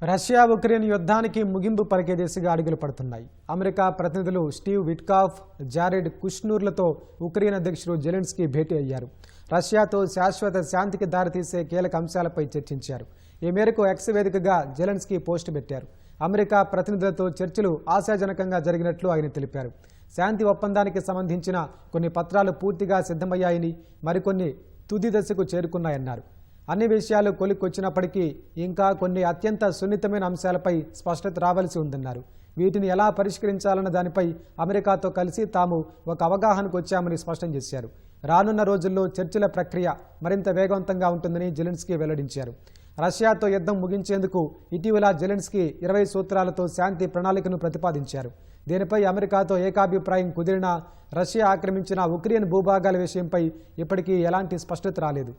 Russia Ukraine యుద్ధానికి ముగింపు పలికే దిశగా అడుగులు పడుతున్నాయి. అమెరికా ప్రతినిధులు స్టీవ్ విట్కాఫ్, జారెడ్ కుష్నూర్లతో ఉక్రెయిన్ అధ్యక్షుడు జెలెన్స్కీ భేటీ అయ్యారు. రష్యాతో శాశ్వత శాంతికి దారితీసే కీలక అంశాలపై చర్చించారు. ఈ మేరకు ఎక్స్ వేదికగా జెలెన్స్కీ పోస్టు పెట్టారు. అమెరికా ప్రతినిధులతో చర్చలు ఆశాజనకంగా జరిగినట్లు ఆయన తెలిపారు. శాంతి ఒప్పందానికి సంబంధించిన కొన్ని పత్రాలు పూర్తిగా సిద్ధమయ్యాయని, మరికొన్ని తుది దశకు చేరుకున్నాయన్నారు. అన్ని విషయాలు కొలిక్కొచ్చినప్పటికీ ఇంకా కొన్ని అత్యంత సున్నితమైన అంశాలపై స్పష్టత రావాల్సి ఉందన్నారు. వీటిని ఎలా పరిష్కరించాలన్న దానిపై అమెరికాతో కలిసి తాము ఒక అవగాహనకు వచ్చామని స్పష్టం చేశారు. రానున్న రోజుల్లో చర్చల ప్రక్రియ మరింత వేగవంతంగా ఉంటుందని జెలెన్స్కీ వెల్లడించారు. రష్యాతో యుద్ధం ముగించేందుకు ఇటీవల జెలెన్స్కీ 20 సూత్రాలతో శాంతి ప్రణాళికను ప్రతిపాదించారు. దీనిపై అమెరికాతో ఏకాభిప్రాయం కుదిరినా రష్యా ఆక్రమించిన ఉక్రెయిన్ భూభాగాల విషయంపై ఇప్పటికీ ఎలాంటి స్పష్టత రాలేదు.